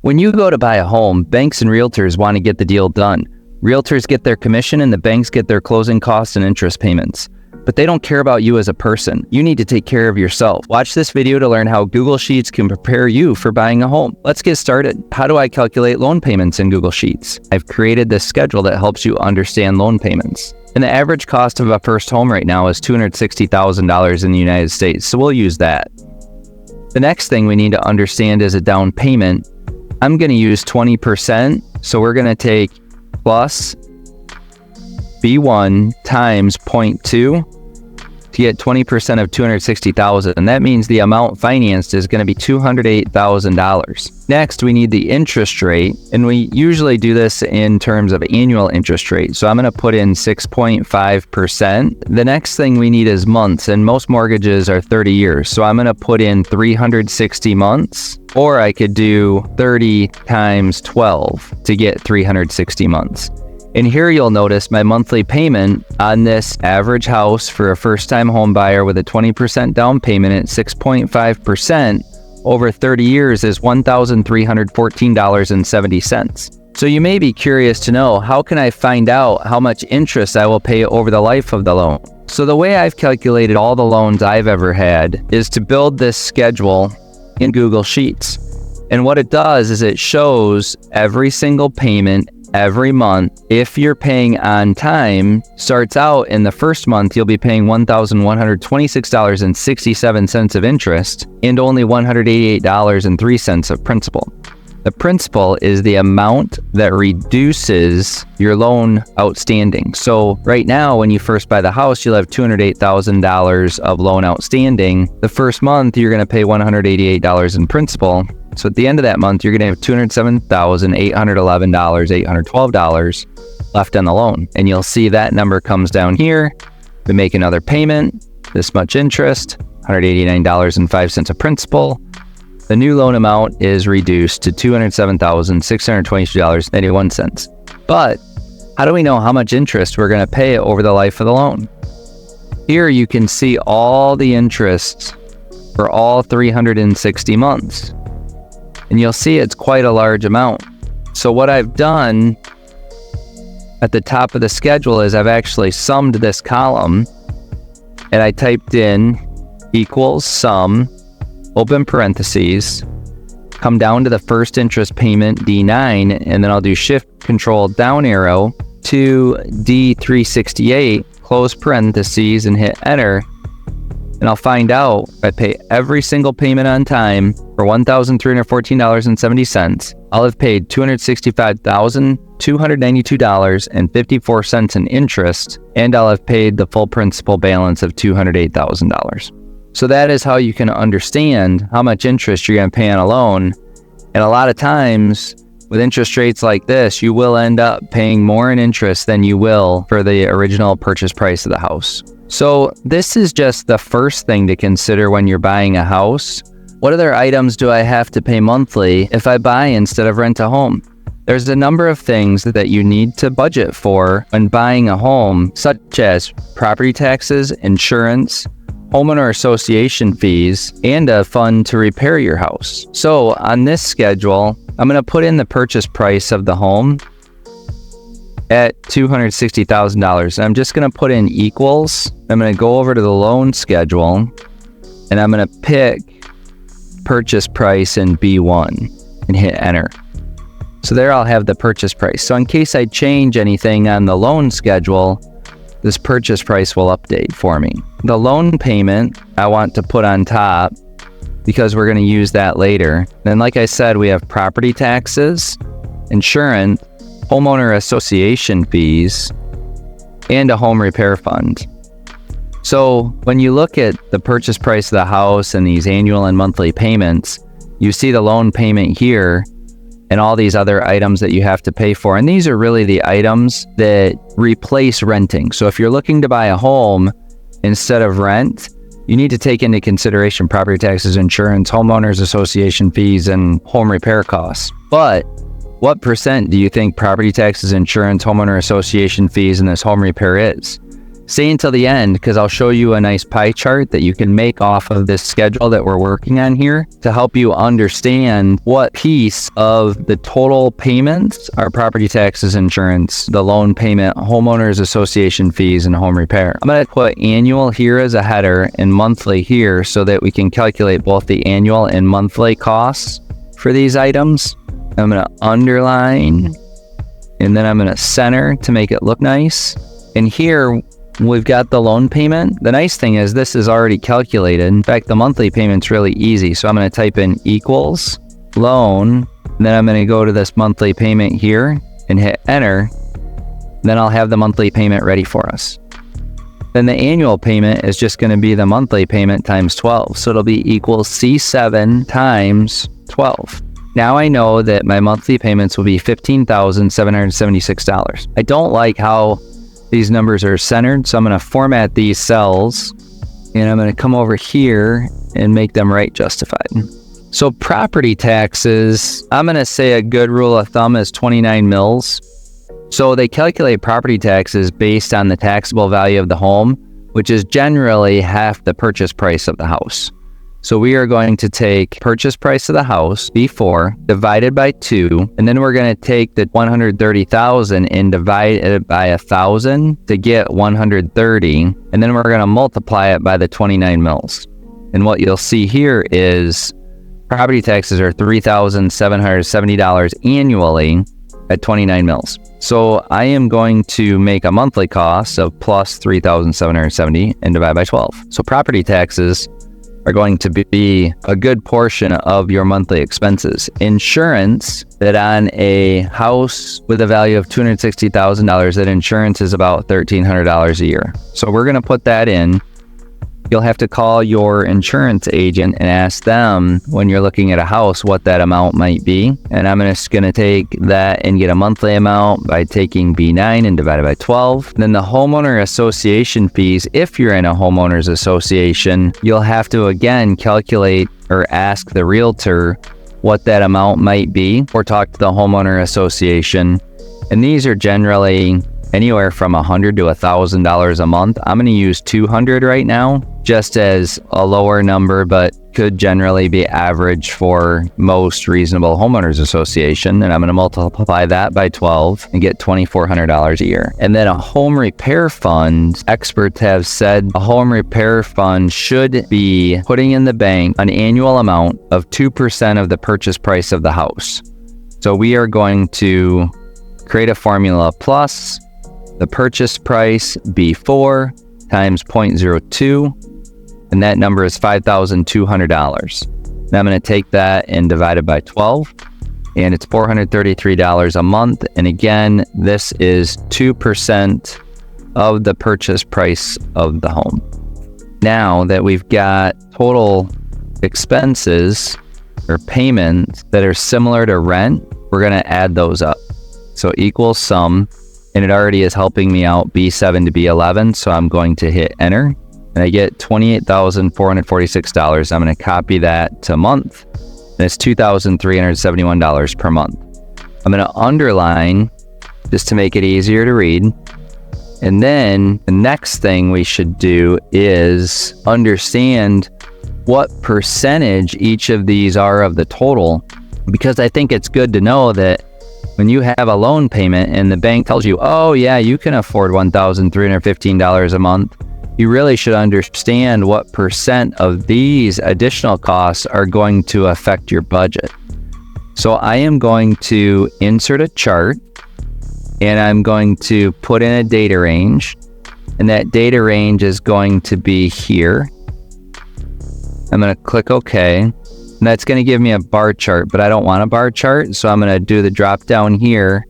When you go to buy a home, banks and realtors want to get the deal done. Realtors get their commission and the banks get their closing costs and interest payments. But they don't care about you as a person. You need to take care of yourself. Watch this video to learn how Google Sheets can prepare you for buying a home. Let's get started. How do I calculate loan payments in Google Sheets? I've created this schedule that helps you understand loan payments. And the average cost of a first home right now is $260,000 in the United States, so we'll use that. The next thing we need to understand is a down payment. I'm going to use 20%, so we're going to take plus B1 times 0.2 to get 20% of $260,000, and that means the amount financed is going to be $208,000. Next, we need the interest rate, and we usually do this in terms of annual interest rate. So I'm going to put in 6.5%. The next thing we need is months, and most mortgages are 30 years. So I'm going to put in 360 months, or I could do 30 times 12 to get 360 months. And here you'll notice my monthly payment on this average house for a first-time home buyer with a 20% down payment at 6.5% over 30 years is $1,314.70. So you may be curious to know, how can I find out how much interest I will pay over the life of the loan? So the way I've calculated all the loans I've ever had is to build this schedule in Google Sheets. And what it does is it shows every single payment every month. If you're paying on time, starts out in the first month, you'll be paying $1,126.67 of interest and only $188.03 of principal. The principal is the amount that reduces your loan outstanding. So right now, when you first buy the house, you'll have $208,000 of loan outstanding. The first month, you're going to pay $188 in principal. So at the end of that month, you're going to have $207,811, left on the loan. And you'll see that number comes down here. We make another payment, this much interest, $189.05 of principal. The new loan amount is reduced to $207,622.81. But how do we know how much interest we're going to pay over the life of the loan? Here you can see all the interest for all 360 months. And you'll see it's quite a large amount. So what I've done at the top of the schedule is I've actually summed this column, and I typed in equals sum, open parentheses, come down to the first interest payment, D9, and then I'll do shift control down arrow to D368, close parentheses, and hit enter. And I'll find out if I pay every single payment on time for $1,314.70, I'll have paid $265,292.54 in interest, and I'll have paid the full principal balance of $208,000. So that is how you can understand how much interest you're going to pay on a loan. And a lot of times with interest rates like this, you will end up paying more in interest than you will for the original purchase price of the house. So this is just the first thing to consider when you're buying a house. What other items do I have to pay monthly if I buy instead of rent a home? There's a number of things that you need to budget for when buying a home, such as property taxes, insurance, homeowner association fees, and a fund to repair your house. So on this schedule, I'm going to put in the purchase price of the home at $260,000. I'm just going to put in equals. I'm going to go over to the loan schedule, and I'm going to pick purchase price in B1 and hit enter. So there I'll have the purchase price. So in case I change anything on the loan schedule, this purchase price will update for me. The loan payment I want to put on top because we're going to use that later. Then, like I said, we have property taxes, insurance, homeowner association fees, and a home repair fund. So when you look at the purchase price of the house and these annual and monthly payments, you see the loan payment here and all these other items that you have to pay for. And these are really the items that replace renting. So if you're looking to buy a home instead of rent, you need to take into consideration property taxes, insurance, homeowners association fees, and home repair costs. But what percent do you think property taxes, insurance, homeowner association fees, and this home repair is? Stay until the end because I'll show you a nice pie chart that you can make off of this schedule that we're working on here to help you understand what piece of the total payments are property taxes, insurance, the loan payment, homeowners association fees, and home repair. I'm going to put annual here as a header and monthly here so that we can calculate both the annual and monthly costs for these items. I'm going to underline and then I'm going to center to make it look nice. And here we've got the loan payment. The nice thing is this is already calculated. In fact, the monthly payment's really easy. So I'm going to type in equals loan. And then I'm going to go to this monthly payment here and hit enter. Then I'll have the monthly payment ready for us. Then the annual payment is just going to be the monthly payment times 12. So it'll be equals C7 times 12. Now I know that my monthly payments will be $15,776. I don't like how these numbers are centered, so I'm going to format these cells and I'm going to come over here and make them right justified. So property taxes, I'm going to say a good rule of thumb is 29 mils. So they calculate property taxes based on the taxable value of the home, which is generally half the purchase price of the house. So we are going to take purchase price of the house before divided by 2, and then we're going to take the 130,000 and divide it by 1,000 to get 130, and then we're going to multiply it by the 29 mils. And what you'll see here is property taxes are $3,770 annually at 29 mils. So I am going to make a monthly cost of plus 3,770 and divide by 12. So property taxes are going to be a good portion of your monthly expenses. Insurance, that on a house with a value of $260,000, that insurance is about $1,300 a year. So we're going to put that in. You'll have to call your insurance agent and ask them when you're looking at a house what that amount might be. And I'm just going to take that and get a monthly amount by taking B9 and divide it by 12. Then the homeowner association fees, if you're in a homeowners association, you'll have to again calculate or ask the realtor what that amount might be or talk to the homeowner association. And these are generally anywhere from $100 to $1,000 a month. I'm going to use $200 right now just as a lower number, but could generally be average for most reasonable homeowners association. And I'm going to multiply that by 12 and get $2,400 a year. And then a home repair fund, experts have said a home repair fund should be putting in the bank an annual amount of 2% of the purchase price of the house. So we are going to create a formula plus the purchase price B4 times 0.02, and that number is $5,200. Now I'm going to take that and divide it by 12, and it's $433 a month. And again, this is 2% of the purchase price of the home. Now that we've got total expenses or payments that are similar to rent, we're going to add those up. So equals sum. And it already is helping me out B7 to B11. So I'm going to hit enter and I get $28,446. I'm going to copy that to month. And it's $2,371 per month. I'm going to underline just to make it easier to read. And then the next thing we should do is understand what percentage each of these are of the total, because I think it's good to know that when you have a loan payment and the bank tells you, oh yeah, you can afford $1,315 a month, you really should understand what percent of these additional costs are going to affect your budget. So I am going to insert a chart and I'm going to put in a data range, and that data range is going to be here. I'm going to click OK. And that's going to give me a bar chart, but I don't want a bar chart. So I'm going to do the drop down here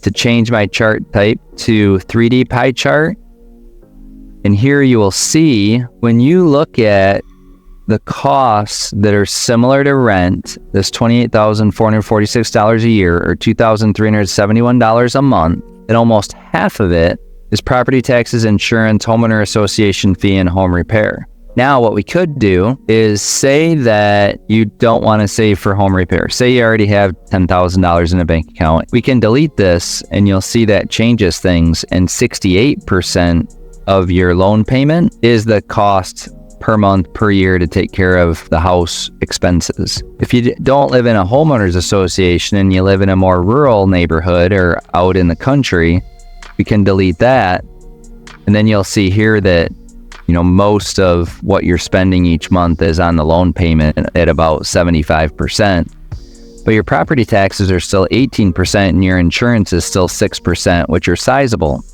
to change my chart type to 3D pie chart. And here you will see when you look at the costs that are similar to rent, this $28,446 a year or $2,371 a month, and almost half of it is property taxes, insurance, homeowner association fee, and home repair. Now, what we could do is say that you don't want to save for home repair. Say you already have $10,000 in a bank account. We can delete this and you'll see that changes things, and 68% of your loan payment is the cost per month, per year to take care of the house expenses. If you don't live in a homeowners association and you live in a more rural neighborhood or out in the country, we can delete that. And then you'll see here that, most of what you're spending each month is on the loan payment at about 75%. But your property taxes are still 18% and your insurance is still 6%, which are sizable.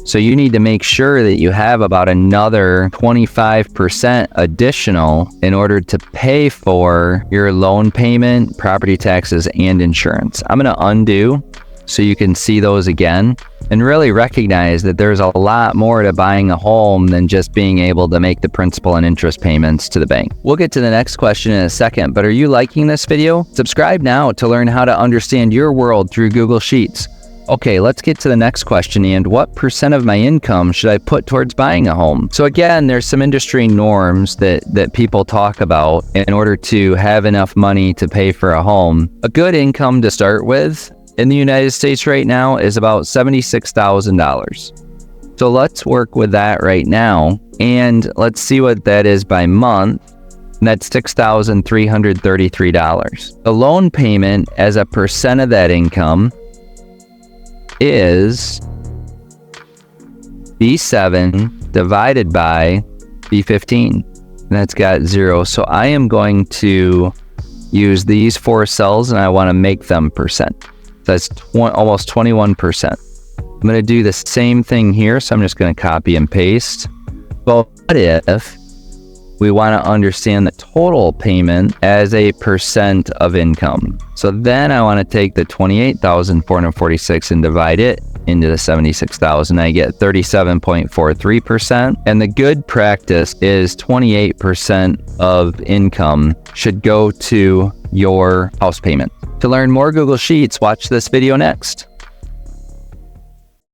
So you need to make sure that you have about another 25% additional in order to pay for your loan payment, property taxes, and insurance. I'm going to undo so you can see those again and really recognize that there's a lot more to buying a home than just being able to make the principal and interest payments to the bank. We'll get to the next question in a second, but are you liking this video? Subscribe now to learn how to understand your world through Google Sheets. Okay, let's get to the next question. And what percent of my income should I put towards buying a home? So again, there's some industry norms that people talk about in order to have enough money to pay for a home. A good income to start with in the United States right now is about $76,000. So let's work with that right now. And let's see what that is by month. And that's $6,333. The loan payment as a percent of that income is B7 divided by B15. And that's got 0. So I am going to use these 4 cells and I want to make them percent. That's almost 21%. I'm going to do the same thing here. So I'm just going to copy and paste. But what if we want to understand the total payment as a percent of income? So then I want to take the 28,446 and divide it into the 76,000. I get 37.43%. And the good practice is 28% of income should go to your house payment. To learn more Google Sheets, watch this video next.